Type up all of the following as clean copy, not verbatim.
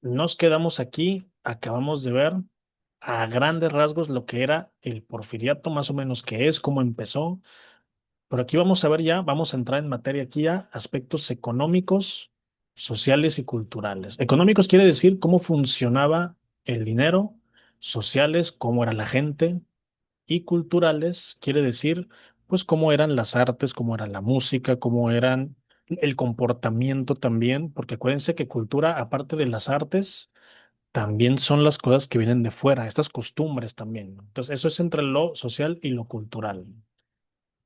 Nos quedamos aquí, acabamos de ver a grandes rasgos lo que era el porfiriato, más o menos qué es, cómo empezó, pero aquí vamos a ver ya, vamos a entrar en materia aquí a aspectos económicos, sociales y culturales. Económicos quiere decir cómo funcionaba el dinero, sociales, cómo era la gente, y culturales quiere decir pues cómo eran las artes, cómo era la música, cómo eran el comportamiento también, porque acuérdense que cultura, aparte de las artes, también son las cosas que vienen de fuera, estas costumbres también, ¿no? Entonces, eso es entre lo social y lo cultural.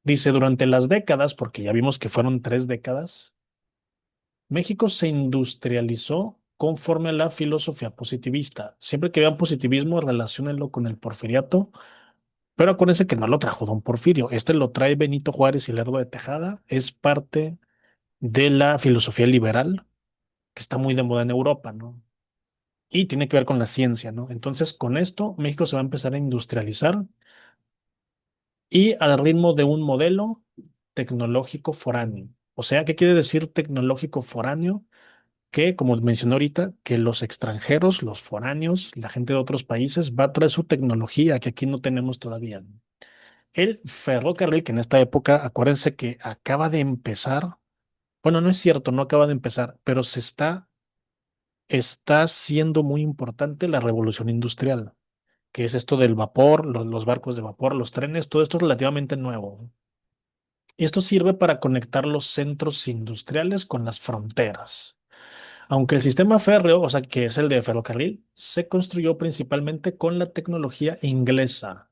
Dice, durante las décadas, porque ya vimos que fueron 3 décadas, México se industrializó conforme a la filosofía positivista. Siempre que vean positivismo, relaciónenlo con el porfiriato, pero acuérdense que no lo trajo don Porfirio. Este lo trae Benito Juárez y Lerdo de Tejada. Es parte de la filosofía liberal que está muy de moda en Europa, ¿no? Y tiene que ver con la ciencia, ¿no? Entonces, con esto, México se va a empezar a industrializar y al ritmo de un modelo tecnológico foráneo. O sea, ¿qué quiere decir tecnológico foráneo? Que, como mencioné ahorita, que los extranjeros, los foráneos, la gente de otros países va a traer su tecnología que aquí no tenemos todavía. El ferrocarril, que en esta época, acuérdense que acaba de empezar, bueno, no es cierto, no acaba de empezar, pero está siendo muy importante la revolución industrial, que es esto del vapor, los barcos de vapor, los trenes, todo esto es relativamente nuevo. Y esto sirve para conectar los centros industriales con las fronteras. Aunque el sistema férreo, o sea, que es el de ferrocarril, se construyó principalmente con la tecnología inglesa.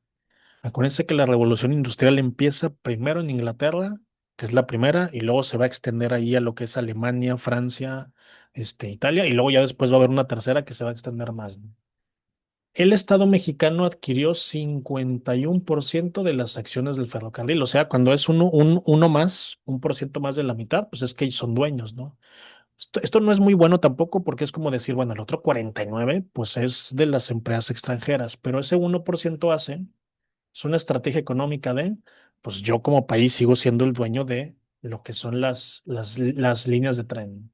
Acuérdense que la revolución industrial empieza primero en Inglaterra, que es la primera, y luego se va a extender ahí a lo que es Alemania, Francia, Italia, y luego ya después va a haber una tercera que se va a extender más, ¿no? El Estado mexicano adquirió 51% de las acciones del ferrocarril, o sea, cuando es uno más, 1% más de la mitad, pues es que ellos son dueños, ¿no? Esto no es muy bueno tampoco porque es como decir, bueno, el otro 49% pues es de las empresas extranjeras, pero ese 1% hace es una estrategia económica de, pues yo como país sigo siendo el dueño de lo que son las líneas de tren.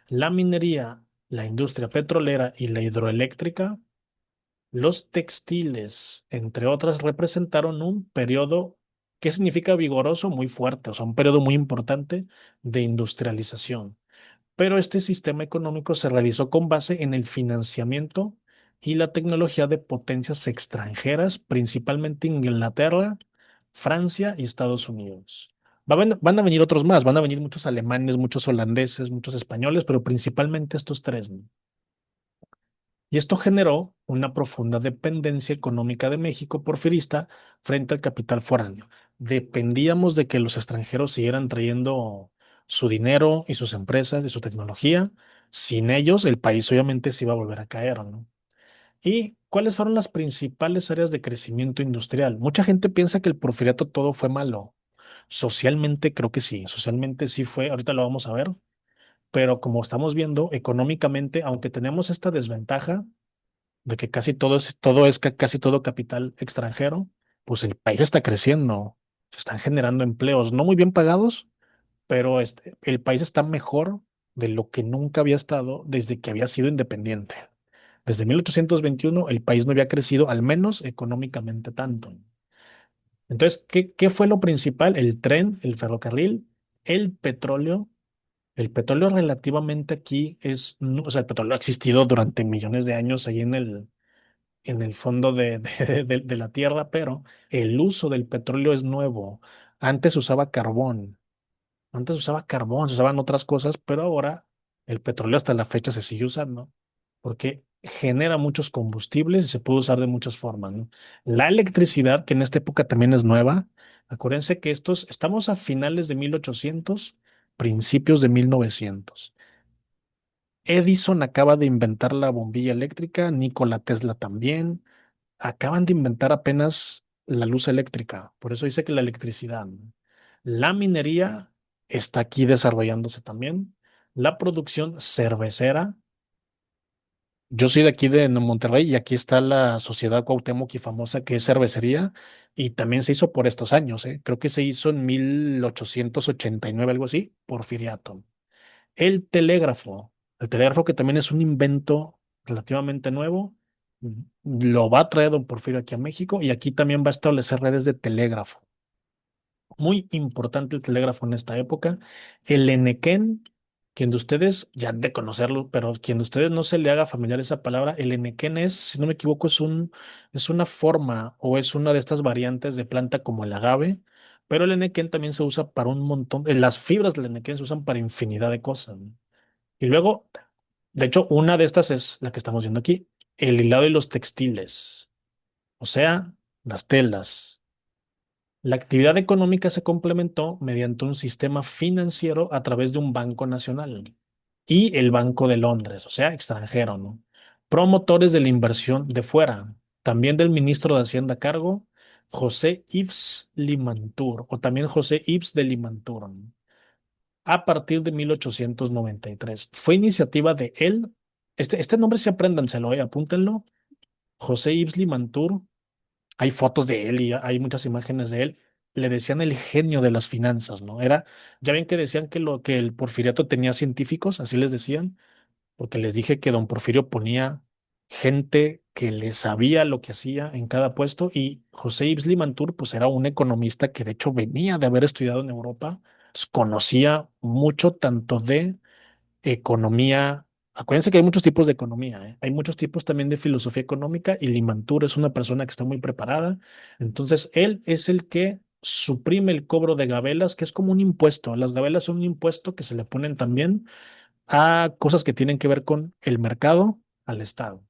La minería, la industria petrolera y la hidroeléctrica, los textiles, entre otras, representaron un periodo que significa vigoroso, muy fuerte, o sea, un periodo muy importante de industrialización. Pero este sistema económico se realizó con base en el financiamiento y la tecnología de potencias extranjeras, principalmente Inglaterra, Francia y Estados Unidos. Van a venir otros más, van a venir muchos alemanes, muchos holandeses, muchos españoles, pero principalmente estos tres, ¿no? Y esto generó una profunda dependencia económica de México porfirista frente al capital foráneo. Dependíamos de que los extranjeros siguieran trayendo su dinero y sus empresas y su tecnología. Sin ellos, el país obviamente se iba a volver a caer, ¿no? ¿Y cuáles fueron las principales áreas de crecimiento industrial? Mucha gente piensa que el porfiriato todo fue malo. Socialmente creo que sí, socialmente sí fue, ahorita lo vamos a ver, pero como estamos viendo, económicamente, aunque tenemos esta desventaja, de que casi todo capital extranjero, pues el país está creciendo, se están generando empleos no muy bien pagados, pero el país está mejor de lo que nunca había estado desde que había sido independiente. Desde 1821 el país no había crecido, al menos económicamente tanto. Entonces, ¿qué fue lo principal? El tren, el ferrocarril, el petróleo. El petróleo relativamente aquí o sea, el petróleo ha existido durante millones de años ahí en el fondo de la tierra, pero el uso del petróleo es nuevo. Antes se usaba carbón, se usaban otras cosas, pero ahora el petróleo hasta la fecha se sigue usando porque genera muchos combustibles y se puede usar de muchas formas, ¿no? La electricidad, que en esta época también es nueva, acuérdense que estamos a finales de 1800, principios de 1900. Edison acaba de inventar la bombilla eléctrica, Nikola Tesla también acaban de inventar apenas la luz eléctrica, por eso dice que la electricidad, ¿no? La minería está aquí desarrollándose también. La producción cervecera. Yo soy de aquí de Monterrey y aquí está la Sociedad Cuauhtémoc y famosa que es cervecería y también se hizo por estos años, ¿eh? Creo que se hizo en 1889, algo así, Porfiriato. El telégrafo. El telégrafo, que también es un invento relativamente nuevo, lo va a traer don Porfirio aquí a México y aquí también va a establecer redes de telégrafo. Muy importante el telégrafo en esta época. El enequén, quien de ustedes ya han de conocerlo, pero quien de ustedes no se le haga familiar esa palabra, el enequén es, si no me equivoco, es una forma o es una de estas variantes de planta como el agave, pero el enequén también se usa para un montón, las fibras del enequén se usan para infinidad de cosas, ¿no? Y luego, de hecho, una de estas es la que estamos viendo aquí, el hilado y los textiles, o sea, las telas. La actividad económica se complementó mediante un sistema financiero a través de un banco nacional y el Banco de Londres, o sea, extranjero, ¿no? Promotores de la inversión de fuera, también del ministro de Hacienda a cargo, José Yves Limantour, o también José Yves de Limantour, ¿no? A partir de 1893. Fue iniciativa de él, este nombre sí apréndanselo, apúntenlo, José Yves Limantour. Hay fotos de él y hay muchas imágenes de él. Le decían el genio de las finanzas, ¿no? Ya ven que decían que el Porfiriato tenía científicos, así les decían, porque les dije que don Porfirio ponía gente que le sabía lo que hacía en cada puesto y José Yves Limantour, pues era un economista que de hecho venía de haber estudiado en Europa, pues, conocía mucho tanto de economía. Acuérdense que hay muchos tipos de economía, ¿eh? Hay muchos tipos también de filosofía económica y Limantour es una persona que está muy preparada. Entonces, él es el que suprime el cobro de gabelas, que es como un impuesto. Las gabelas son un impuesto que se le ponen también a cosas que tienen que ver con el mercado, al Estado,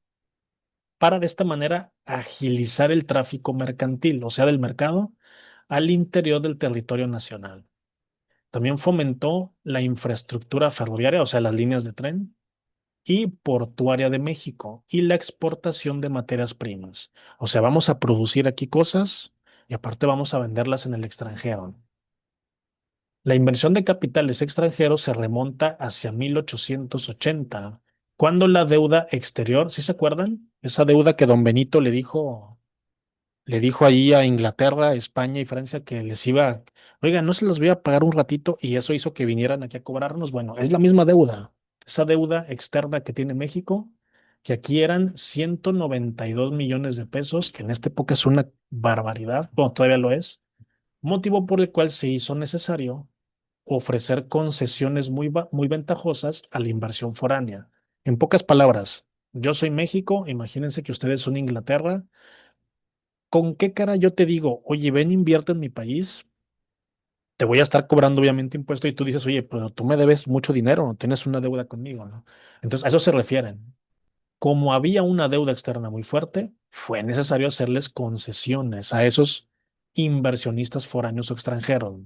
para de esta manera agilizar el tráfico mercantil, o sea, del mercado al interior del territorio nacional. También fomentó la infraestructura ferroviaria, o sea, las líneas de tren y portuaria de México y la exportación de materias primas. O sea, vamos a producir aquí cosas y aparte vamos a venderlas en el extranjero. La inversión de capitales extranjeros se remonta hacia 1880, cuando la deuda exterior, ¿sí se acuerdan? Esa deuda que don Benito le dijo ahí a Inglaterra, España y Francia que les iba, oiga, no se los voy a pagar un ratito y eso hizo que vinieran aquí a cobrarnos. Bueno, es la misma deuda, esa deuda externa que tiene México, que aquí eran 192 millones de pesos, que en esta época es una barbaridad, bueno, todavía lo es, motivo por el cual se hizo necesario ofrecer concesiones muy ventajosas a la inversión foránea. En pocas palabras, yo soy México, imagínense que ustedes son Inglaterra. ¿Con qué cara yo te digo, oye, ven, invierte en mi país? Te voy a estar cobrando obviamente impuesto y tú dices, oye, pero tú me debes mucho dinero, no tienes una deuda conmigo, ¿no? Entonces, a eso se refieren. Como había una deuda externa muy fuerte, fue necesario hacerles concesiones a esos inversionistas foráneos o extranjeros,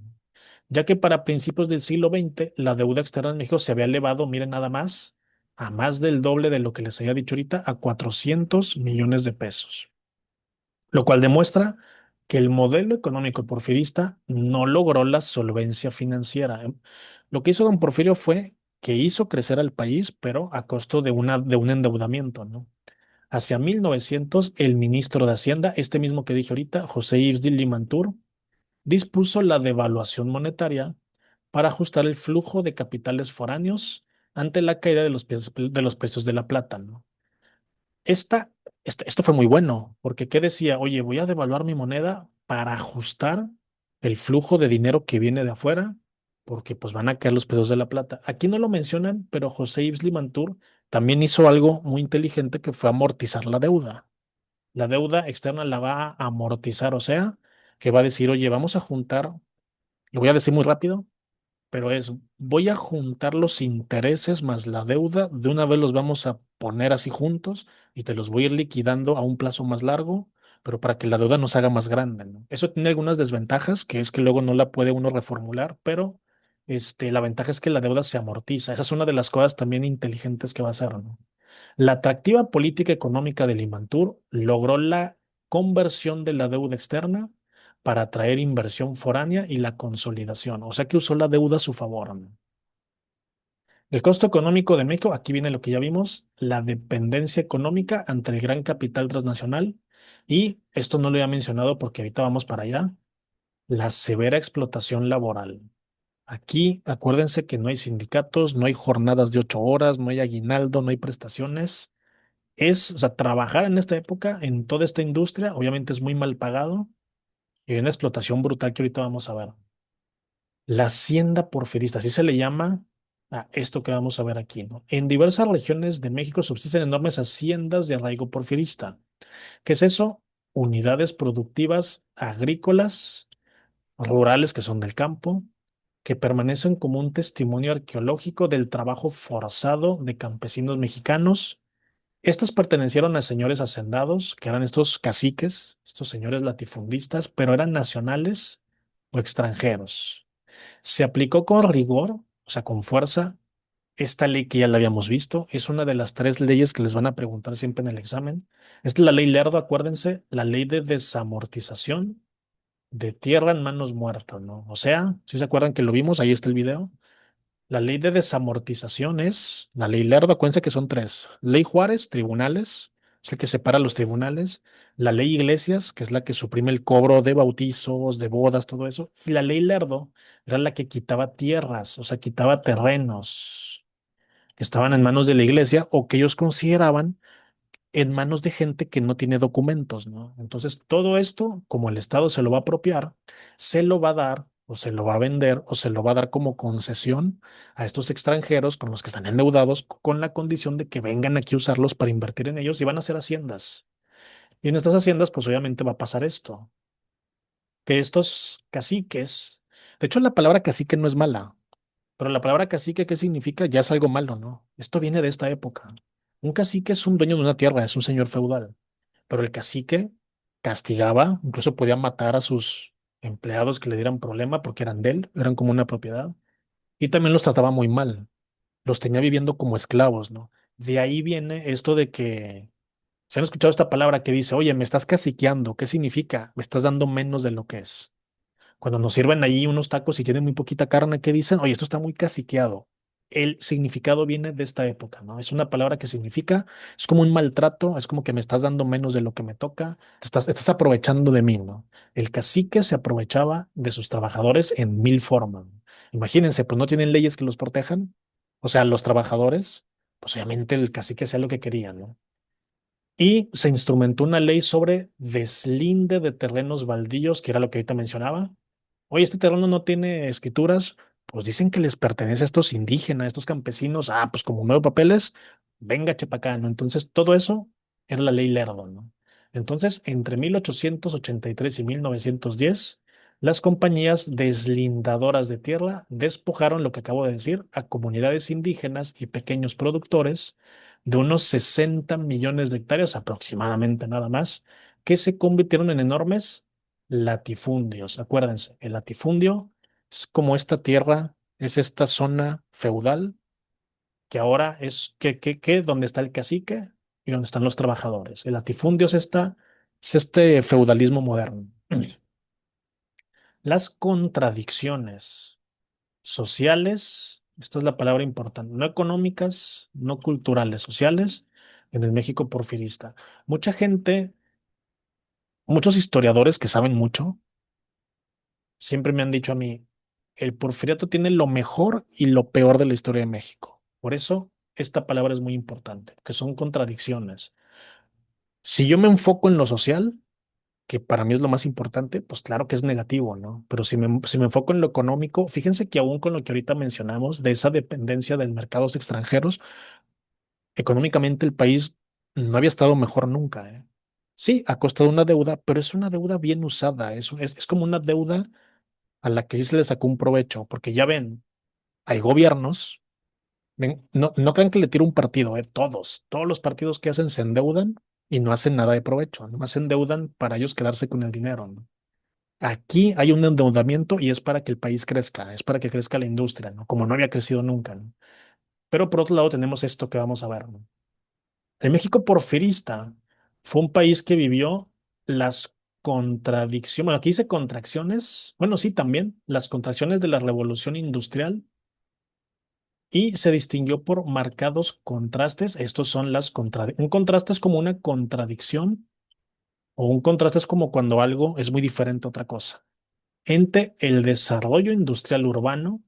ya que para principios del siglo XX la deuda externa en México se había elevado, miren nada más, a más del doble de lo que les había dicho ahorita, a 400 millones de pesos, lo cual demuestra que el modelo económico porfirista no logró la solvencia financiera. Lo que hizo don Porfirio fue que hizo crecer al país, pero a costo de un endeudamiento, ¿no? Hacia 1900, el ministro de Hacienda, este mismo que dije ahorita, José Yves de Limantour, dispuso la devaluación monetaria para ajustar el flujo de capitales foráneos ante la caída de los precios de la plata, ¿no? Esta, esto fue muy bueno, porque ¿qué decía? Oye, voy a devaluar mi moneda para ajustar el flujo de dinero que viene de afuera, porque pues van a caer los precios de la plata. Aquí no lo mencionan, pero José Yves Limantour también hizo algo muy inteligente que fue amortizar la deuda. La deuda externa la va a amortizar, o sea, que va a decir, oye, vamos a juntar, lo voy a decir muy rápido, pero voy a juntar los intereses más la deuda, de una vez los vamos a poner así juntos y te los voy a ir liquidando a un plazo más largo, pero para que la deuda no se haga más grande, ¿no? Eso tiene algunas desventajas, que es que luego no la puede uno reformular, pero la ventaja es que la deuda se amortiza. Esa es una de las cosas también inteligentes que va a hacer, ¿no? La atractiva política económica de Limantour logró la conversión de la deuda externa para atraer inversión foránea y la consolidación. O sea que usó la deuda a su favor, ¿no? El costo económico de México, aquí viene lo que ya vimos, la dependencia económica ante el gran capital transnacional y esto no lo había mencionado porque ahorita vamos para allá, la severa explotación laboral. Aquí, acuérdense que no hay sindicatos, no hay jornadas de 8 horas, no hay aguinaldo, no hay prestaciones. O sea, trabajar en esta época, en toda esta industria, obviamente es muy mal pagado y hay una explotación brutal que ahorita vamos a ver. La hacienda porfirista, así se le llama a esto que vamos a ver aquí, ¿no? En diversas regiones de México subsisten enormes haciendas de arraigo porfirista. ¿Qué es eso? Unidades productivas agrícolas, rurales que son del campo, que permanecen como un testimonio arqueológico del trabajo forzado de campesinos mexicanos. Estas pertenecieron a señores hacendados, que eran estos caciques, estos señores latifundistas, pero eran nacionales o extranjeros. Se aplicó con rigor, o sea, con fuerza, esta ley que ya la habíamos visto. Es una de las tres leyes que les van a preguntar siempre en el examen. Esta es la ley Lerdo, acuérdense, la ley de desamortización de tierra en manos muertas, ¿no? O sea, si se acuerdan que lo vimos, ahí está el video. La ley de desamortización es la ley Lerdo, acuérdense que son tres. Ley Juárez, tribunales, es el que separa los tribunales. La ley Iglesias, que es la que suprime el cobro de bautizos, de bodas, todo eso. Y la ley Lerdo era la que quitaba tierras, o sea, quitaba terrenos que estaban en manos de la iglesia o que ellos consideraban en manos de gente que no tiene documentos, ¿no? Entonces, todo esto, como el Estado se lo va a apropiar, se lo va a dar o se lo va a vender o se lo va a dar como concesión a estos extranjeros con los que están endeudados con la condición de que vengan aquí a usarlos para invertir en ellos y van a hacer haciendas. Y en estas haciendas, pues obviamente va a pasar esto, que estos caciques, de hecho la palabra cacique no es mala, pero la palabra cacique, ¿qué significa? Ya es algo malo, ¿no? Esto viene de esta época. Un cacique es un dueño de una tierra, es un señor feudal. Pero el cacique castigaba, incluso podía matar a sus empleados que le dieran problema porque eran de él, eran como una propiedad, y también los trataba muy mal, los tenía viviendo como esclavos, ¿no? De ahí viene esto de que, ¿se han escuchado esta palabra que dice, oye, me estás caciqueando? ¿Qué significa? Me estás dando menos de lo que es. Cuando nos sirven ahí unos tacos y tienen muy poquita carne, ¿qué dicen? Oye, esto está muy caciqueado. El significado viene de esta época, ¿no? Es una palabra que significa, es como un maltrato, es como que me estás dando menos de lo que me toca, estás aprovechando de mí, ¿no? El cacique se aprovechaba de sus trabajadores en mil formas. Imagínense, pues no tienen leyes que los protejan, o sea, los trabajadores, pues obviamente el cacique hacía lo que quería, ¿no? Y se instrumentó una ley sobre deslinde de terrenos baldíos, que era lo que ahorita mencionaba. Oye, este terreno no tiene escrituras, pues dicen que les pertenece a estos indígenas, a estos campesinos. Ah, pues como nuevos papeles, venga, chepa ¿no? Entonces, todo eso era la ley Lerdo, ¿no? Entonces, entre 1883 y 1910, las compañías deslindadoras de tierra despojaron lo que acabo de decir a comunidades indígenas y pequeños productores de unos 60 millones de hectáreas aproximadamente nada más, que se convirtieron en enormes latifundios. Acuérdense, el latifundio es como esta tierra, es esta zona feudal que ahora es donde está el cacique y donde están los trabajadores. El latifundio es este feudalismo moderno. Las contradicciones sociales, esta es la palabra importante, no económicas, no culturales, sociales, en el México porfirista. Mucha gente, muchos historiadores que saben mucho, siempre me han dicho a mí, el porfiriato tiene lo mejor y lo peor de la historia de México. Por eso, esta palabra es muy importante, que son contradicciones. Si yo me enfoco en lo social, que para mí es lo más importante, pues claro que es negativo, ¿no? Pero si me enfoco en lo económico, fíjense que aún con lo que ahorita mencionamos, de esa dependencia de mercados extranjeros, económicamente el país no había estado mejor nunca, ¿eh? Sí, ha costado una deuda, pero es una deuda bien usada, es como una deuda a la que sí se le sacó un provecho, porque ya ven, hay gobiernos, ven, no crean que le tiro un partido, todos los partidos que hacen se endeudan y no hacen nada de provecho, nomás se endeudan para ellos quedarse con el dinero, ¿no? Aquí hay un endeudamiento y es para que el país crezca, es para que crezca la industria, ¿no? Como no había crecido nunca, ¿no? Pero por otro lado tenemos esto que vamos a ver, ¿no? El México porfirista fue un país que vivió las contradicciones, bueno, aquí dice contracciones, bueno, sí, también, las contracciones de la revolución industrial y se distinguió por marcados contrastes. Estos son un contraste es como una contradicción o un contraste es como cuando algo es muy diferente a otra cosa. Entre el desarrollo industrial urbano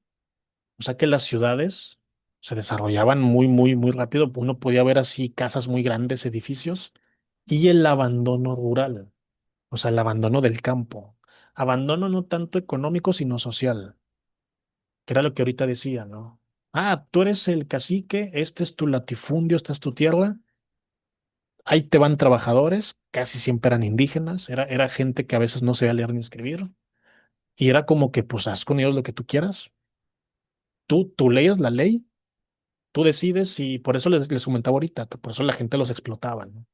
O sea que las ciudades se desarrollaban muy, muy, muy rápido. Uno podía ver así casas muy grandes, edificios, y el abandono rural, o sea, el abandono del campo. Abandono no tanto económico, sino social, que era lo que ahorita decía, ¿no? Ah, tú eres el cacique, este es tu latifundio, esta es tu tierra. Ahí te van trabajadores, casi siempre eran indígenas, era gente que a veces no sabía leer ni escribir, y era como que, pues, haz con ellos lo que tú quieras. Tú lees la ley, tú decides, y por eso les comentaba ahorita, que por eso la gente los explotaba, ¿no?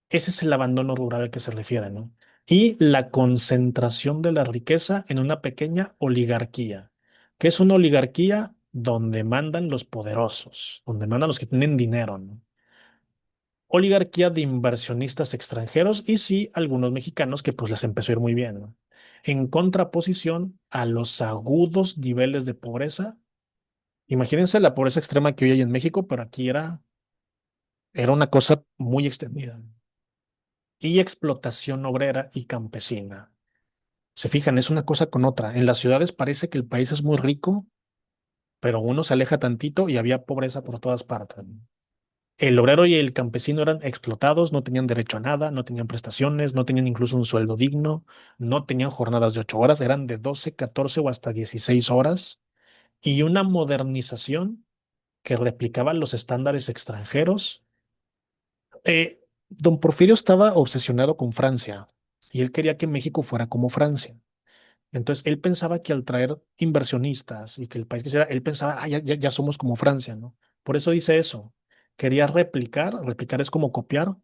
Ese es el abandono rural al que se refiere, ¿no? Y la concentración de la riqueza en una pequeña oligarquía. ¿Qué es una oligarquía? Donde mandan los poderosos, donde mandan los que tienen dinero, ¿no? Oligarquía de inversionistas extranjeros y sí algunos mexicanos que pues les empezó a ir muy bien, ¿no? En contraposición a los agudos niveles de pobreza. Imagínense la pobreza extrema que hoy hay en México, pero aquí era una cosa muy extendida. Y explotación obrera y campesina. Se fijan, es una cosa con otra. En las ciudades parece que el país es muy rico, pero uno se aleja tantito y había pobreza por todas partes. El obrero y el campesino eran explotados, no tenían derecho a nada, no tenían prestaciones, no tenían incluso un sueldo digno, no tenían jornadas de 8 horas, eran de 12, 14 o hasta 16 horas, y una modernización que replicaba los estándares extranjeros. Don Porfirio estaba obsesionado con Francia y él quería que México fuera como Francia. Entonces, él pensaba que al traer inversionistas y que el país quisiera, él pensaba, ah, ya somos como Francia, ¿no? Por eso dice eso. Quería replicar es como copiar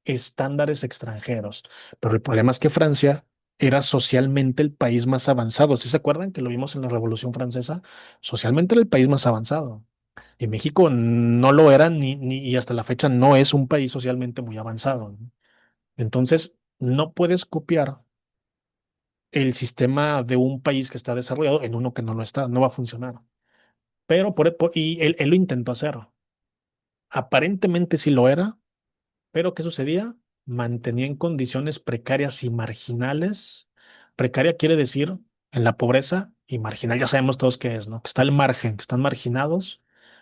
estándares extranjeros. Pero el problema es que Francia era socialmente el país más avanzado. ¿Sí se acuerdan que lo vimos en la Revolución Francesa? Socialmente era el país más avanzado. Y México no lo era y hasta la fecha no es un país socialmente muy avanzado, ¿no? Entonces, no puedes copiar el sistema de un país que está desarrollado en uno que no lo está, no va a funcionar. Pero y él lo intentó hacer. Aparentemente sí lo era, pero ¿qué sucedía? Mantenía en condiciones precarias y marginales. Precaria quiere decir en la pobreza, y marginal ya sabemos todos qué es, ¿no? Que está al margen, que están marginados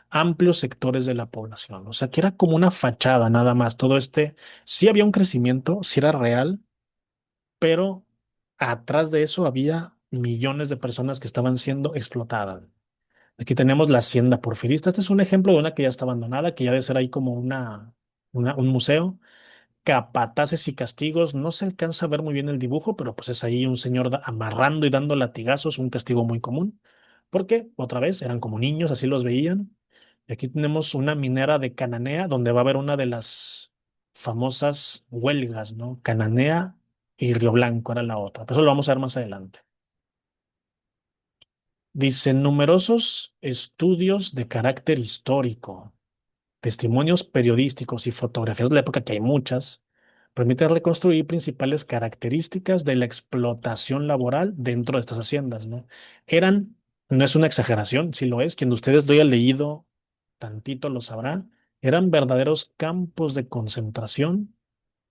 amplios sectores de la población. O sea, que era como una fachada nada más. Todo sí había un crecimiento, sí era real, pero atrás de eso había millones de personas que estaban siendo explotadas. Aquí tenemos la hacienda porfirista. Este es un ejemplo de una que ya está abandonada, que ya debe ser ahí como un museo. Capataces y castigos. No se alcanza a ver muy bien el dibujo, pero pues es ahí un señor amarrando y dando latigazos, un castigo muy común. Porque, otra vez, eran como niños, así los veían. Y aquí tenemos una minera de Cananea, donde va a haber una de las famosas huelgas, ¿no? Cananea y Río Blanco era la otra. Pero eso lo vamos a ver más adelante. Dice, numerosos estudios de carácter histórico, testimonios periodísticos y fotografías de la época, que hay muchas, permiten reconstruir principales características de la explotación laboral dentro de estas haciendas, ¿no? Eran, no es una exageración, si lo es, quien de ustedes lo haya leído tantito lo sabrá, eran verdaderos campos de concentración.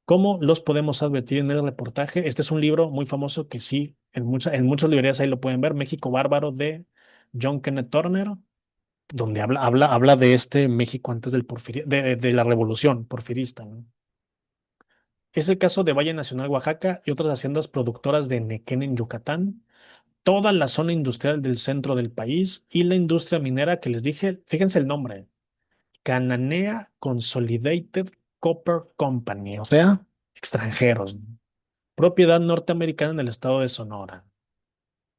¿Cómo los podemos advertir en el reportaje? Este es un libro muy famoso que sí, en muchas librerías ahí lo pueden ver, México Bárbaro de John Kenneth Turner, donde habla de este México antes de la revolución porfirista, ¿no? Es el caso de Valle Nacional Oaxaca y otras haciendas productoras de Nequén en Yucatán, toda la zona industrial del centro del país y la industria minera que les dije, fíjense el nombre, Cananea Consolidated Copper Company, o sea, extranjeros, ¿no? Propiedad norteamericana en el estado de Sonora.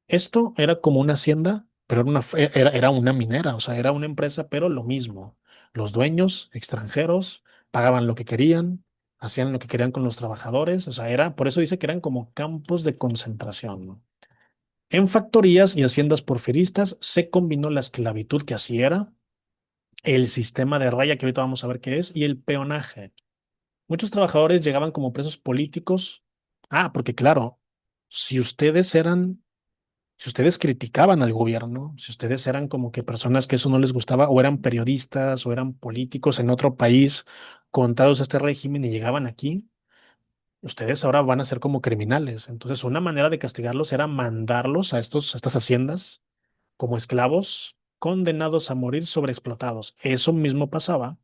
Esto era como una hacienda, pero era una minera, o sea, era una empresa, pero lo mismo. Los dueños extranjeros pagaban lo que querían, hacían lo que querían con los trabajadores, o sea, por eso dice que eran como campos de concentración, ¿no? En factorías y haciendas porfiristas se combinó la esclavitud, que así era, el sistema de raya, que ahorita vamos a ver qué es, y el peonaje. Muchos trabajadores llegaban como presos políticos. Ah, porque claro, si ustedes eran si ustedes criticaban al gobierno, si ustedes eran como que personas que eso no les gustaba, o eran periodistas, o eran políticos en otro país contrarios a este régimen y llegaban aquí, ustedes ahora van a ser como criminales. Entonces, una manera de castigarlos era mandarlos a estas haciendas como esclavos, condenados a morir sobreexplotados. Eso mismo pasaba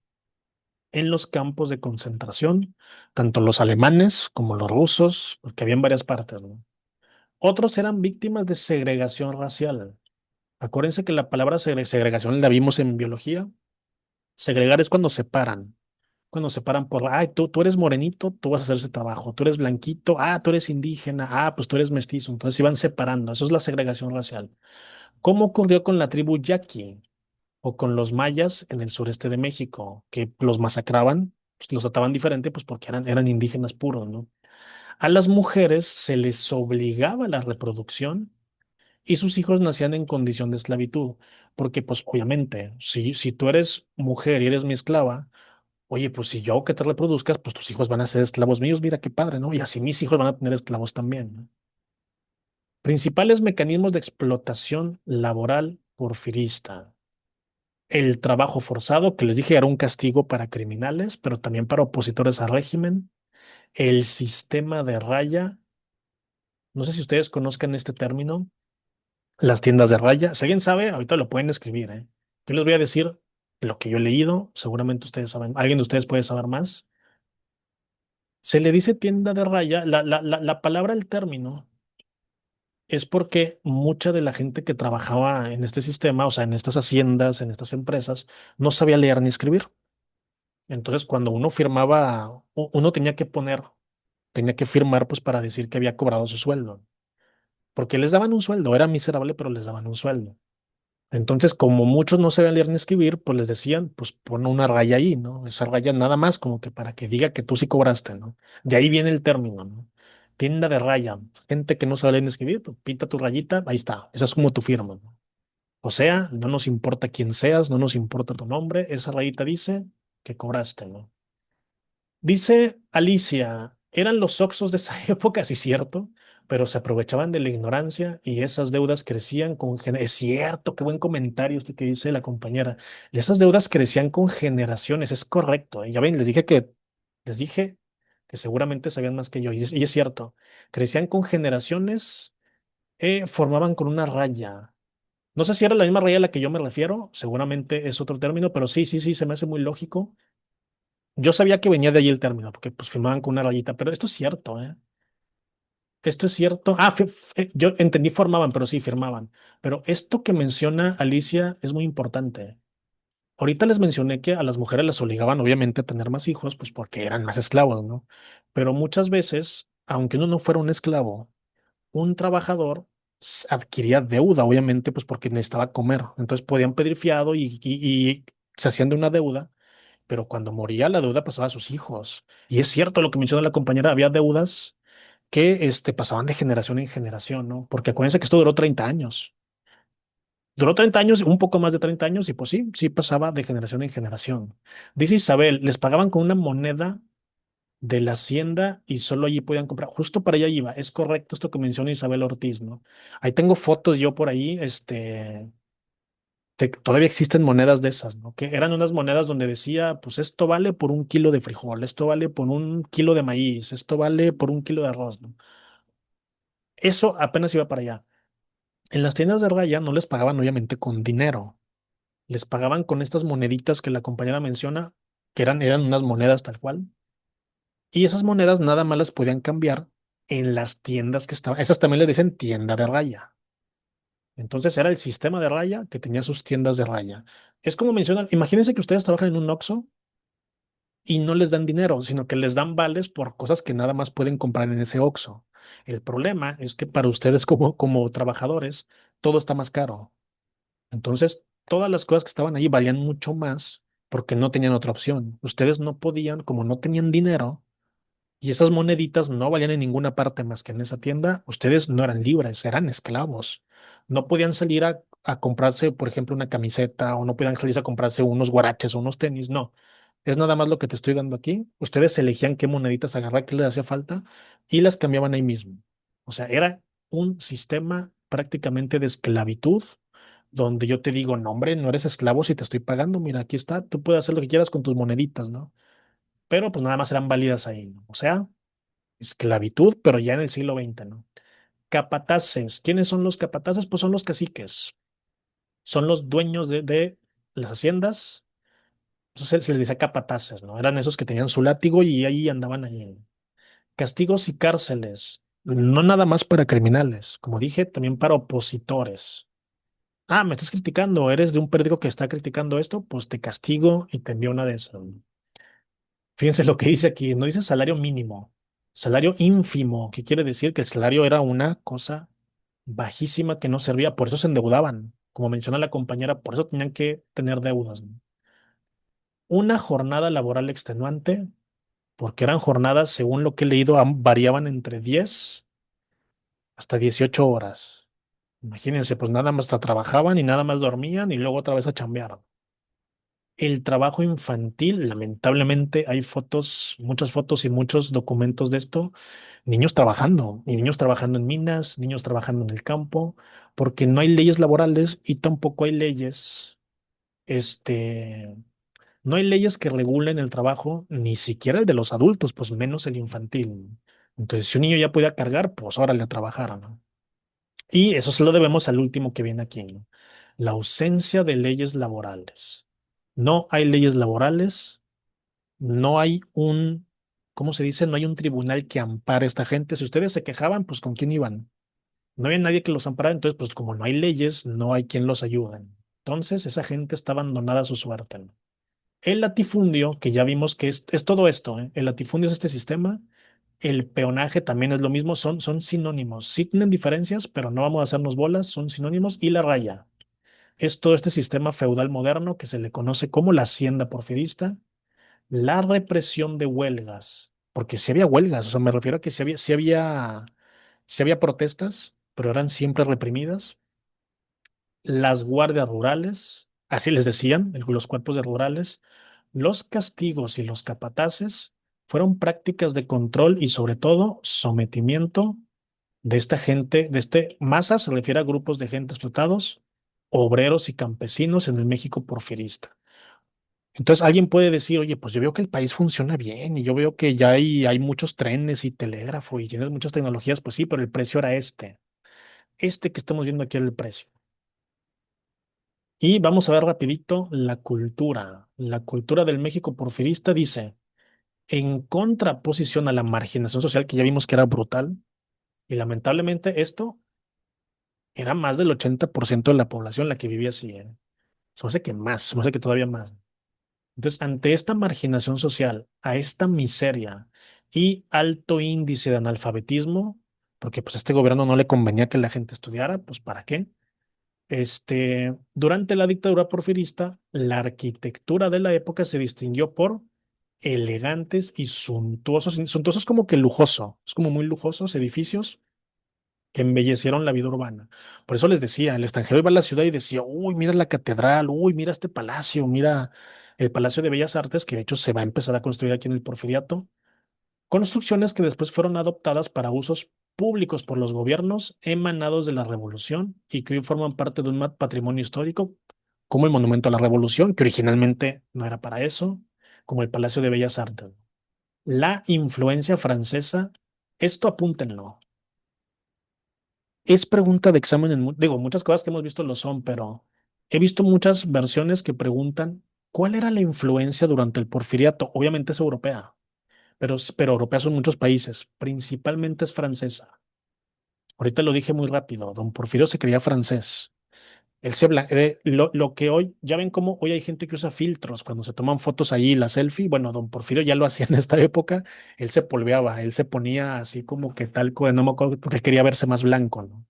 en los campos de concentración, tanto los alemanes como los rusos, porque había en varias partes, ¿no? Otros eran víctimas de segregación racial. Acuérdense que la palabra segregación la vimos en biología. Segregar es cuando separan por, ay, tú eres morenito, tú vas a hacer ese trabajo, tú eres blanquito, tú eres indígena, pues tú eres mestizo. Entonces se iban separando. Eso es la segregación racial. ¿Cómo ocurrió con la tribu Yaqui o con los mayas en el sureste de México, que los masacraban, pues, los trataban diferente, pues porque eran indígenas puros, ¿no? A las mujeres se les obligaba la reproducción y sus hijos nacían en condición de esclavitud, porque pues obviamente, si tú eres mujer y eres mi esclava, oye, pues si yo hago que te reproduzcas, pues tus hijos van a ser esclavos míos, mira qué padre, ¿no? Y así mis hijos van a tener esclavos también, ¿no? Principales mecanismos de explotación laboral porfirista. El trabajo forzado, que les dije era un castigo para criminales, pero también para opositores al régimen. El sistema de raya. No sé si ustedes conozcan este término, las tiendas de raya. Si alguien sabe, ahorita lo pueden escribir, ¿eh? Yo les voy a decir lo que yo he leído. Seguramente ustedes saben, alguien de ustedes puede saber más. Se le dice tienda de raya. La palabra, el término, es porque mucha de la gente que trabajaba en este sistema, o sea, en estas haciendas, en estas empresas, no sabía leer ni escribir. Entonces, cuando uno firmaba, uno tenía que firmar pues para decir que había cobrado su sueldo, porque les daban un sueldo, era miserable, pero les daban un sueldo. Entonces, como muchos no sabían leer ni escribir, pues les decían, pues pon una raya ahí, ¿no? Esa raya nada más como que para que diga que tú sí cobraste, ¿no? De ahí viene el término, ¿no? Tienda de raya, gente que no sabe leer ni escribir, pues pinta tu rayita, ahí está, esa es como tu firma, ¿no? O sea, no nos importa quién seas, no nos importa tu nombre, esa rayita dice que cobraste, ¿no? Dice Alicia, eran los Oxxos de esa época, sí cierto, pero se aprovechaban de la ignorancia y esas deudas crecían con... Es cierto, qué buen comentario este que dice la compañera. Esas deudas crecían con generaciones, es correcto. Ya ven, les dije que seguramente sabían más que yo y es cierto. Crecían con generaciones, formaban con una raya. No sé si era la misma raya a la que yo me refiero, seguramente es otro término, pero sí, sí, sí, se me hace muy lógico. Yo sabía que venía de ahí el término, porque pues firmaban con una rayita, pero esto es cierto, ¿eh? Esto es cierto. Yo entendí formaban, pero sí firmaban. Pero esto que menciona Alicia es muy importante. Ahorita les mencioné que a las mujeres las obligaban obviamente a tener más hijos, pues porque eran más esclavos, ¿no? Pero muchas veces, aunque uno no fuera un esclavo, un trabajador adquiría deuda, obviamente, pues porque necesitaba comer. Entonces podían pedir fiado y se hacían de una deuda, pero cuando moría la deuda pasaba a sus hijos. Y es cierto lo que menciona la compañera, había deudas que pasaban de generación en generación, ¿no? Porque acuérdense que esto duró 30 años. Duró 30 años, un poco más de 30 años, y pues sí, sí pasaba de generación en generación. Dice Isabel, les pagaban con una moneda de la hacienda y solo allí podían comprar. Justo para allá iba. Es correcto esto que menciona Isabel Ortiz, ¿no? Ahí tengo fotos yo por ahí, todavía existen monedas de esas, ¿no? Que eran unas monedas donde decía, pues esto vale por un kilo de frijol, esto vale por un kilo de maíz, esto vale por un kilo de arroz, ¿no? Eso apenas iba para allá. En las tiendas de raya no les pagaban obviamente con dinero, les pagaban con estas moneditas que la compañera menciona, que eran unas monedas tal cual. Y esas monedas nada más las podían cambiar en las tiendas que estaban. Esas también le dicen tienda de raya. Entonces era el sistema de raya que tenía sus tiendas de raya. Es como mencionan, imagínense que ustedes trabajan en un Oxxo y no les dan dinero, sino que les dan vales por cosas que nada más pueden comprar en ese Oxxo. El problema es que para ustedes como trabajadores todo está más caro. Entonces, todas las cosas que estaban ahí valían mucho más porque no tenían otra opción. Ustedes no podían, como no tenían dinero, y esas moneditas no valían en ninguna parte más que en esa tienda. Ustedes no eran libres, eran esclavos. No podían salir a comprarse, por ejemplo, una camiseta o no podían salir a comprarse unos guaraches o unos tenis. No, es nada más lo que te estoy dando aquí. Ustedes elegían qué moneditas agarrar, qué les hacía falta y las cambiaban ahí mismo. O sea, era un sistema prácticamente de esclavitud donde yo te digo, no, hombre, no eres esclavo si te estoy pagando. Mira, aquí está, tú puedes hacer lo que quieras con tus moneditas, ¿no? Pero pues nada más eran válidas ahí, ¿no? O sea, esclavitud, pero ya en el siglo XX, ¿no? Capataces. ¿Quiénes son los capataces? Pues son los caciques. son los dueños de las haciendas. Eso se les decía capataces, ¿no? Eran esos que tenían su látigo y ahí andaban ahí. Castigos y cárceles, no nada más para criminales, como dije, también para opositores. Ah, me estás criticando, eres de un periódico que está criticando esto, pues te castigo y te envío una de esas. Fíjense lo que dice aquí, no dice salario mínimo, salario ínfimo, que quiere decir que el salario era una cosa bajísima que no servía, por eso se endeudaban, como menciona la compañera, por eso tenían que tener deudas. Una jornada laboral extenuante, porque eran jornadas, según lo que he leído, variaban entre 10 hasta 18 horas. Imagínense, pues nada más trabajaban y nada más dormían y luego otra vez a chambear. El trabajo infantil, lamentablemente, hay fotos, muchas fotos y muchos documentos de esto, niños trabajando, y niños trabajando en minas, niños trabajando en el campo, porque no hay leyes laborales y tampoco hay leyes, este, no hay leyes que regulen el trabajo, ni siquiera el de los adultos, pues menos el infantil. Entonces, si un niño ya podía cargar, pues órale a trabajar, ¿no? Y eso se lo debemos al último que viene aquí, ¿no? La ausencia de leyes laborales. No hay leyes laborales, no hay un, ¿cómo se dice? No hay un tribunal que ampare a esta gente. Si ustedes se quejaban, pues ¿con quién iban? No había nadie que los amparara, entonces pues como no hay leyes, no hay quien los ayude. Entonces esa gente está abandonada a su suerte, ¿no? El latifundio, que ya vimos que es todo esto, ¿eh? El latifundio es este sistema. El peonaje también es lo mismo, son sinónimos. Sí tienen diferencias, pero no vamos a hacernos bolas, son sinónimos. Y la raya es todo este sistema feudal moderno que se le conoce como la hacienda porfirista, la represión de huelgas, porque si había huelgas, o sea, me refiero a que si había protestas, pero eran siempre reprimidas. Las guardias rurales, así les decían, los cuerpos de rurales, los castigos y los capataces fueron prácticas de control y sobre todo sometimiento de esta gente, de este masa se refiere a grupos de gente explotados, obreros y campesinos en el México porfirista. Entonces alguien puede decir, oye, pues yo veo que el país funciona bien y yo veo que ya hay muchos trenes y telégrafo y tienes muchas tecnologías, pues sí, pero el precio era este. Este que estamos viendo aquí era el precio. Y vamos a ver rapidito la cultura. La cultura del México porfirista dice, en contraposición a la marginación social que ya vimos que era brutal, y lamentablemente esto era más del 80% de la población la que vivía así, ¿eh? Se me hace que más, se me hace que todavía más. Entonces, ante esta marginación social, a esta miseria y alto índice de analfabetismo, porque pues a este gobierno no le convenía que la gente estudiara, pues ¿para qué? Durante la dictadura porfirista, la arquitectura de la época se distinguió por elegantes y suntuosos. Suntuosos es como que lujoso, es como muy lujosos edificios que embellecieron la vida urbana. Por eso les decía, el extranjero iba a la ciudad y decía, uy, mira la catedral, uy, mira este palacio, mira el Palacio de Bellas Artes, que de hecho se va a empezar a construir aquí en el Porfiriato. Construcciones que después fueron adoptadas para usos públicos por los gobiernos emanados de la Revolución y que hoy forman parte de un patrimonio histórico, como el Monumento a la Revolución, que originalmente no era para eso, como el Palacio de Bellas Artes. La influencia francesa, esto apúntenlo. Es pregunta de examen digo, muchas cosas que hemos visto lo son, pero he visto muchas versiones que preguntan cuál era la influencia durante el Porfiriato. Obviamente es europea, pero europea son muchos países, principalmente es francesa. Ahorita lo dije muy rápido, don Porfirio se creía francés. Él se lo que hoy, ya ven cómo hoy hay gente que usa filtros cuando se toman fotos ahí, la selfie. Bueno, don Porfirio ya lo hacía en esta época, él se polveaba, él se ponía así como que talco, no me acuerdo, porque quería verse más blanco, ¿no?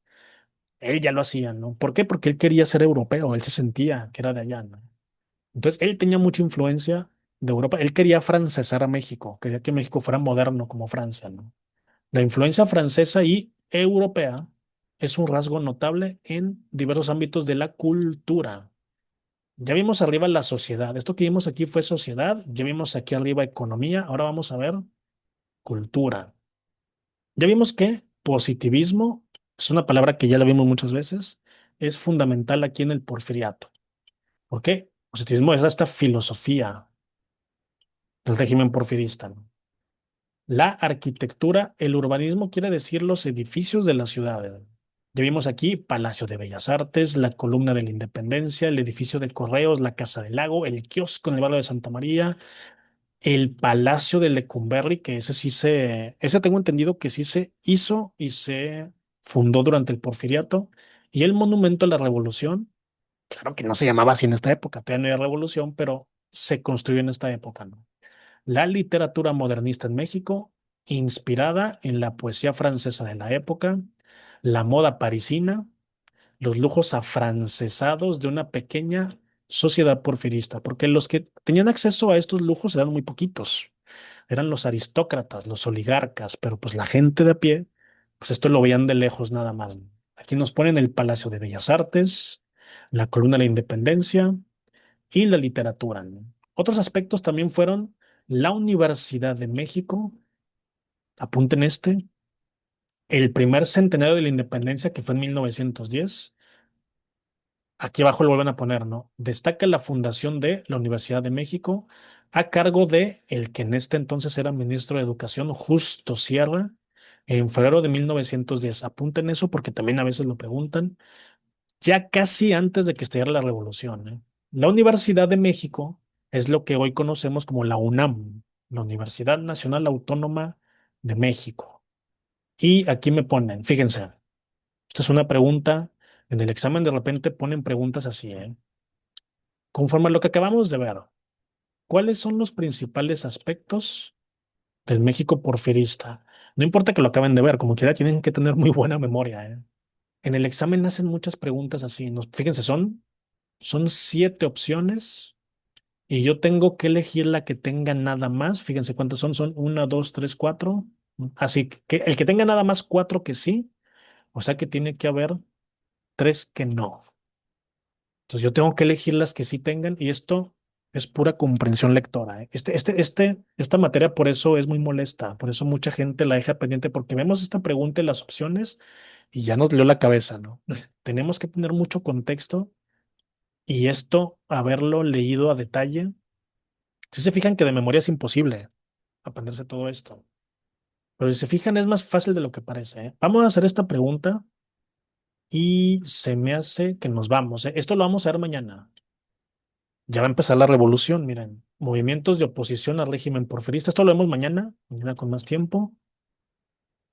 Él ya lo hacía, ¿no? ¿Por qué? Porque él quería ser europeo, él se sentía que era de allá, ¿no? Entonces, él tenía mucha influencia de Europa, él quería francesar a México, quería que México fuera moderno como Francia, ¿no? La influencia francesa y europea es un rasgo notable en diversos ámbitos de la cultura. Ya vimos arriba la sociedad, esto que vimos aquí fue sociedad, ya vimos aquí arriba economía, ahora vamos a ver cultura. Ya vimos que positivismo es una palabra que ya la vimos muchas veces, es fundamental aquí en el porfiriato. ¿Por qué? Positivismo es esta filosofía del régimen porfirista, ¿no? La arquitectura, el urbanismo quiere decir los edificios de las ciudades. Ya vimos aquí Palacio de Bellas Artes, la Columna de la Independencia, el edificio de Correos, la Casa del Lago, el kiosco en el barrio de Santa María, el Palacio de Lecumberri, que ese tengo entendido que sí se hizo y se fundó durante el Porfiriato, y el Monumento a la Revolución, claro que no se llamaba así en esta época, todavía no había revolución, pero se construyó en esta época, ¿no? La literatura modernista en México, inspirada en la poesía francesa de la época, la moda parisina, los lujos afrancesados de una pequeña sociedad porfirista, porque los que tenían acceso a estos lujos eran muy poquitos, eran los aristócratas, los oligarcas, pero pues la gente de a pie, pues esto lo veían de lejos nada más. Aquí nos ponen el Palacio de Bellas Artes, la Columna de la Independencia y la literatura, ¿no? Otros aspectos también fueron la Universidad de México, apunten el primer centenario de la independencia que fue en 1910. Aquí abajo lo vuelven a poner, ¿no? Destaca la fundación de la Universidad de México a cargo de el que en este entonces era ministro de Educación, Justo Sierra, en febrero de 1910. Apunten eso porque también a veces lo preguntan, ya casi antes de que estallara la revolución, ¿eh? La Universidad de México es lo que hoy conocemos como la UNAM, la Universidad Nacional Autónoma de México. Y aquí me ponen, fíjense, esta es una pregunta, en el examen de repente ponen preguntas así, ¿eh? Conforme a lo que acabamos de ver, ¿cuáles son los principales aspectos del México porfirista? No importa que lo acaben de ver, como quiera, tienen que tener muy buena memoria, ¿eh? En el examen hacen muchas preguntas así. Fíjense, son 7 opciones y yo tengo que elegir la que tenga nada más. Fíjense cuántos son. Son una, dos, tres, cuatro. Así que el que tenga nada más cuatro que sí, o sea que tiene que haber tres que no. Entonces yo tengo que elegir las que sí tengan y esto es pura comprensión lectora, ¿eh? Esta materia por eso es muy molesta, por eso mucha gente la deja pendiente porque vemos esta pregunta y las opciones y ya nos dio la cabeza, ¿no? Tenemos que tener mucho contexto y esto, haberlo leído a detalle, si se fijan que de memoria es imposible aprenderse todo esto, pero si se fijan es más fácil de lo que parece, ¿eh? Vamos a hacer esta pregunta y se me hace que nos vamos, ¿eh? Esto lo vamos a ver mañana. Ya va a empezar la revolución, miren. Movimientos de oposición al régimen porfirista. Esto lo vemos mañana, mañana con más tiempo.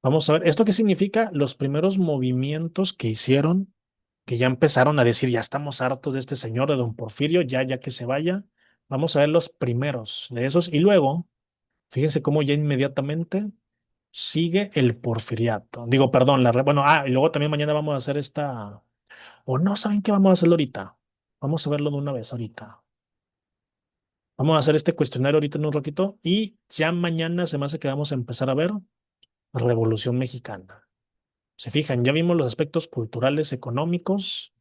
Vamos a ver, ¿esto qué significa? Los primeros movimientos que hicieron, que ya empezaron a decir, ya estamos hartos de este señor, de don Porfirio, ya que se vaya. Vamos a ver los primeros de esos. Y luego, fíjense cómo ya inmediatamente sigue el porfiriato. Digo, perdón, bueno, y luego también mañana vamos a hacer o no, ¿saben qué vamos a hacerlo ahorita? Vamos a verlo de una vez ahorita. Vamos a hacer este cuestionario ahorita en un ratito y ya mañana se me hace que vamos a empezar a ver Revolución Mexicana. Se fijan, ya vimos los aspectos culturales, económicos.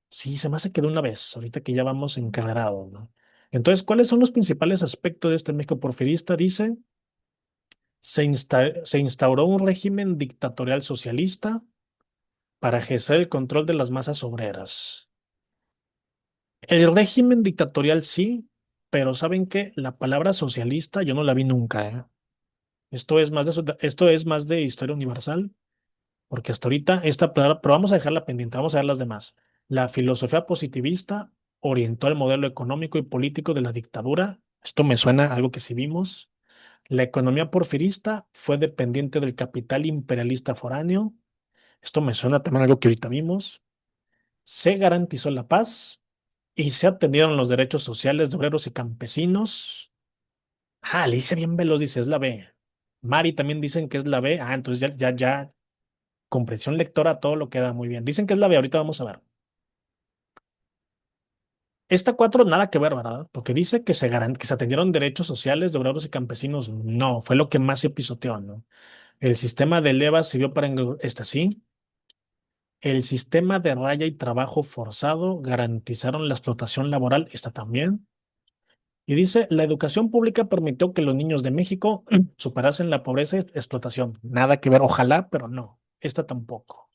Sí, se me hace que de una vez, ahorita que ya vamos encarrerados, ¿no? Entonces, ¿cuáles son los principales aspectos de este México porfirista? Dice, se instauró un régimen dictatorial socialista para ejercer el control de las masas obreras. El régimen dictatorial sí, pero ¿saben qué? La palabra socialista yo no la vi nunca, ¿eh? Esto es más de historia universal, porque hasta ahorita esta palabra, pero vamos a dejarla pendiente, vamos a ver las demás. La filosofía positivista orientó el modelo económico y político de la dictadura. Esto me suena a algo que sí vimos. La economía porfirista fue dependiente del capital imperialista foráneo. Esto me suena también a algo que ahorita vimos. Se garantizó la paz y se atendieron los derechos sociales de obreros y campesinos. Ah, Alicia bien veloz dice, es la B. Mari también dicen que es la B. Ah, entonces ya, comprensión lectora, todo lo queda muy bien. Dicen que es la B, ahorita vamos a ver. Esta cuatro nada que ver, ¿verdad? Porque dice que se atendieron derechos sociales de obreros y campesinos. No, fue lo que más se pisoteó, ¿no? El sistema de leva sirvió para... Esta sí. El sistema de raya y trabajo forzado garantizaron la explotación laboral. Esta también. Y dice, la educación pública permitió que los niños de México superasen la pobreza y explotación. Nada que ver, ojalá, pero no, esta tampoco.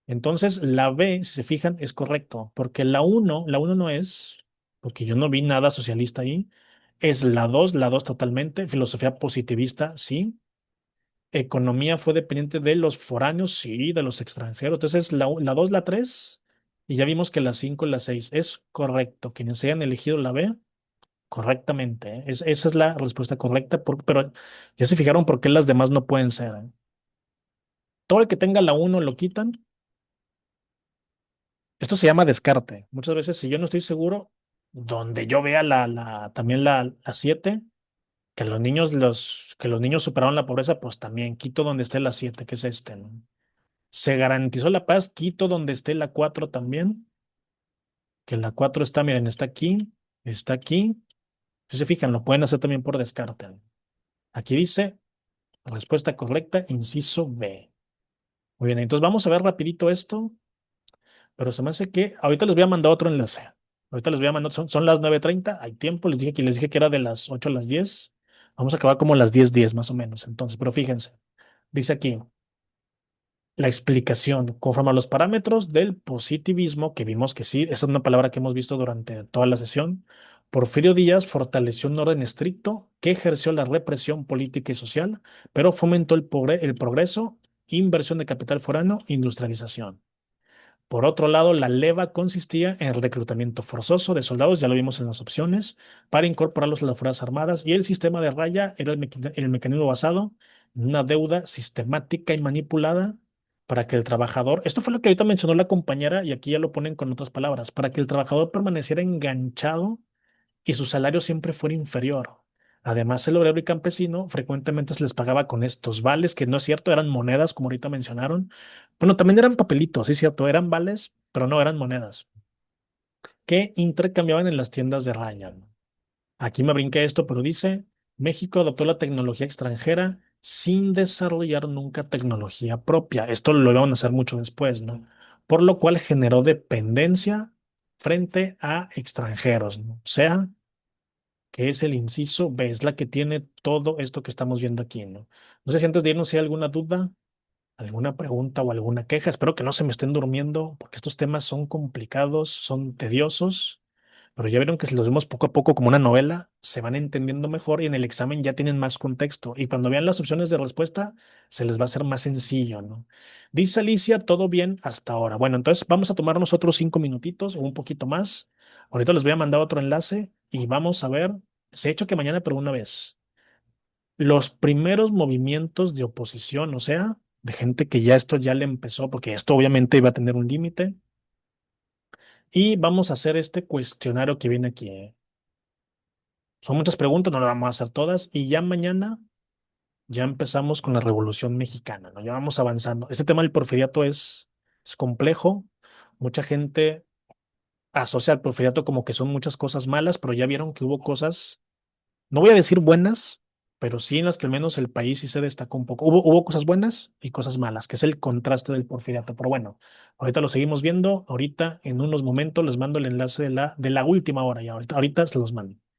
Entonces, la B, si se fijan, es correcto, porque la uno no es, porque yo no vi nada socialista ahí, es la dos totalmente, filosofía positivista, sí, Economía fue dependiente de los foráneos, sí, de los extranjeros. Entonces, la 2 la 3 y ya vimos que la 5 y la 6 es correcto. Quienes hayan elegido la B, correctamente, ¿eh? Esa es la respuesta correcta, pero ya se fijaron por qué las demás no pueden ser, ¿eh? Todo el que tenga la uno lo quitan. Esto se llama descarte. Muchas veces, si yo no estoy seguro, donde yo vea también la 7 que los niños superaron la pobreza, pues también quito donde esté la 7 que es este, ¿no? Se garantizó la paz, quito donde esté la 4 también, que la 4 está, miren, está aquí, está aquí. Si se fijan, lo pueden hacer también por descarte, ¿no? Aquí dice, respuesta correcta, inciso B. Muy bien, entonces vamos a ver rapidito esto, pero se me hace que ahorita les voy a mandar otro enlace. Ahorita les voy a mandar, son las 9:30, hay tiempo, les dije que era de las 8 a las 10. Vamos a acabar como a las 10:10 más o menos, entonces, pero fíjense, dice aquí, la explicación conforme a los parámetros del positivismo, que vimos que sí, esa es una palabra que hemos visto durante toda la sesión. Porfirio Díaz fortaleció un orden estricto que ejerció la represión política y social, pero fomentó el progreso, inversión de capital foráneo, industrialización. Por otro lado, la leva consistía en el reclutamiento forzoso de soldados, ya lo vimos en las opciones, para incorporarlos a las Fuerzas Armadas, y el sistema de raya era el mecanismo basado en una deuda sistemática y manipulada para que el trabajador, esto fue lo que ahorita mencionó la compañera, y aquí ya lo ponen con otras palabras, para que el trabajador permaneciera enganchado y su salario siempre fuera inferior. Además, el obrero y campesino frecuentemente se les pagaba con estos vales, que no es cierto, eran monedas, como ahorita mencionaron. Bueno, también eran papelitos, sí es cierto, eran vales, pero no eran monedas, que intercambiaban en las tiendas de raya, ¿no? Aquí me brinqué esto, pero dice, México adoptó la tecnología extranjera sin desarrollar nunca tecnología propia. Esto lo iban a hacer mucho después, ¿no? Por lo cual generó dependencia frente a extranjeros, ¿no? O sea, que es el inciso B, es la que tiene todo esto que estamos viendo aquí, ¿no? No sé si antes de irnos si hay alguna duda, alguna pregunta o alguna queja. Espero que no se me estén durmiendo, porque estos temas son complicados, son tediosos, pero ya vieron que si los vemos poco a poco como una novela, se van entendiendo mejor y en el examen ya tienen más contexto. Y cuando vean las opciones de respuesta, se les va a hacer más sencillo, ¿no? Dice Alicia, todo bien hasta ahora. Bueno, entonces vamos a tomarnos otros 5 minutitos o un poquito más. Ahorita les voy a mandar otro enlace y vamos a ver, se ha hecho que mañana, pero una vez, los primeros movimientos de oposición, o sea, de gente que ya esto ya le empezó, porque esto obviamente iba a tener un límite. Y vamos a hacer este cuestionario que viene aquí, ¿eh? Son muchas preguntas, no las vamos a hacer todas. Y ya mañana ya empezamos con la Revolución Mexicana, ¿no? Ya vamos avanzando. Este tema del porfiriato es complejo. Mucha gente asocia al porfiriato como que son muchas cosas malas, pero ya vieron que hubo cosas, no voy a decir buenas, pero sí en las que al menos el país sí se destacó un poco. Hubo cosas buenas y cosas malas, que es el contraste del porfiriato. Pero bueno, ahorita lo seguimos viendo. Ahorita, en unos momentos, les mando el enlace de la última hora y ahorita se los mando.